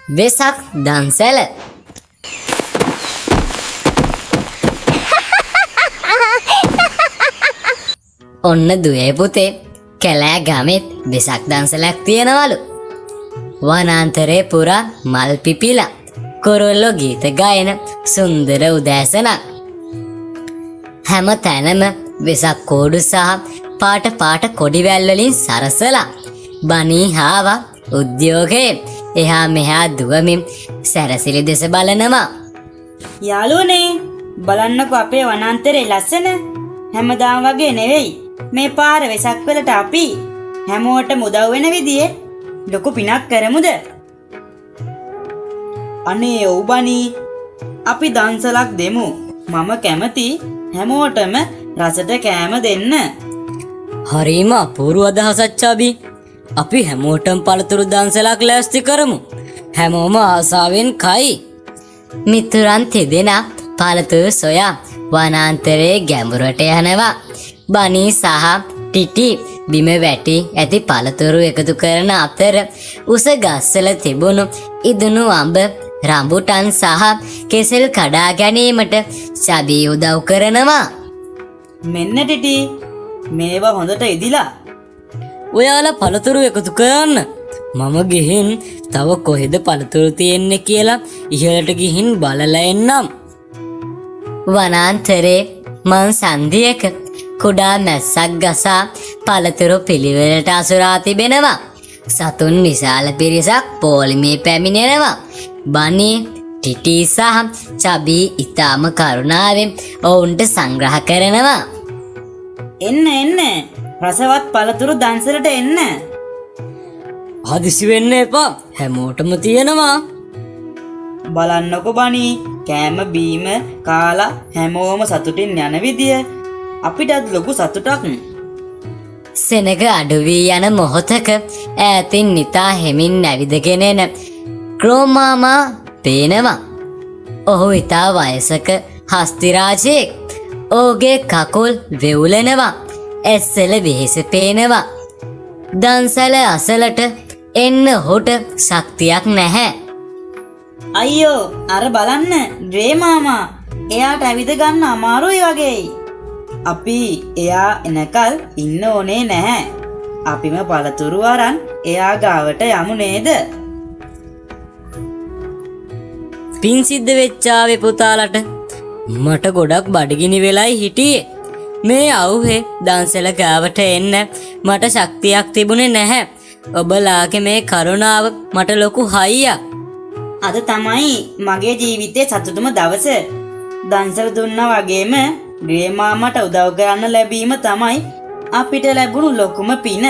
වෙසක් දන්සැල ඔන්න දුවේ පුතේ කැලෑ ගමෙත් වෙසක් දන්සලක් තියෙනවලු. වනාන්තරේ පුරා මල් පිපිලා කොරොල්ලෝ ගීත ගයන සුන්දර උදෑසනක්. හැම තැනම වෙසක් කෝඩු සහ පාට පාට කොඩිවැල් වලින් සරසලා බනී හාවා උද්‍යෝගයේ එහා මෙහා දුවමින් සැරසිලි දෙස බලනවා. යාළුවනේ බලන්නකෝ අපේ වනාන්තරේ ලස්සන. හැමදාම වගේ නෙවෙයි මේ පාර වෙසක් වලට අපි හැමෝටම උදව් වෙන විදිහේ ලොකු පිනක් කරමුද? අනේ ඔව් බනී අපි දන්සලක් දෙමු. මම කැමති හැමෝටම රසට කෑම දෙන්න. හරිම අපූර්ව අදහසක් චාබි. අපි හැමෝටම පළතුරු දන්සලක් ලෑස්ති කරමු. හැමෝම ආසාවෙන් කයි. මිතුරන් තිදෙනා පළතුරු සොයා වනාන්තරයේ ගැඹුරට යනවා. බනී සහ ටිටි බිම වැටි ඇති පළතුරු එකතු කරන අතර උස ගස්වල තිබුණු ඉදුණු අඹ රඹුටන් සහ කෙසෙල් කඩා ගැනීමට චබී උදව් කරනවා. මෙන්න ටිටි මේවා හොඳට ඉදිලා. ඔයාලා පළතුරු එකතු කරන්න. මම ගිහින් තව කොහෙද පළතුරු තියෙන්නේ කියලා ඉහළට ගිහින් බලලා එන්නම්. වනාන්තරේ මං සන්ධියක කුඩා මැස්සක් ගසා පළතුරු පිළිවෙලට අසුරා තිබෙනවා. සතුන් විශාල පිරිසක් පෝලිමේ පැමිණෙනවා. බනී ටිටි සහ චබී ඉතාම කරුණාවෙන් ඔවුන්ට සංග්‍රහ කරනවා. එන්න එන්න රසවත් පළතුරු දන්සලට එන්න. හදිසි වෙන්න එපා. හැමෝටම තියෙනවා. බලන්නකො බනී කෑම බීම කාලා හැමෝම සතුටින් යන විදිය අපිටත් ලොකු සතුටක්. සෙනග අඩු වී යන මොහොතක ඈතින් නිතා හෙමින් නැවිදගෙන එන ක්‍රෝමාමා පේනවා. ඔහු ඉතා වයසක හස්තිරාජයෙක්. ඔහුගේ කකුල් වෙවුලනවා. ඇස්සල වෙහෙස පේනවා. දන්සැල අසලට එන්න ඔහුට ශක්තියක් නැහැ. අයියෝ අර බලන්න ඩ්‍රේ මාමා එයාට ඇවිද ගන්න අමාරුයි වගේයි. අපි එයා එනකල් ඉන්න ඕනේ නැහැ. අපිම පළතුරු අරන් එයා ගාවට යමු නේද? පින් සිද්ධ වෙච්චාවේ පුතාලට. මට ගොඩක් බඩගිනි වෙලයි හිටියේ. මේ අවුහේ දන්සල ගාවට එන්න මට ශක්තියක් තිබුණේ නැහැ. ඔබලාගේ මේ කරුණාව මට ලොකු හයියක්. අද තමයි මගේ ජීවිතේ සතුටුම දවස. දන්සල දුන්නා වගේම ඩ්‍රේ මාමාට උදව් කරන්න ලැබීම තමයි අපිට ලැබුණු ලොකුම පින.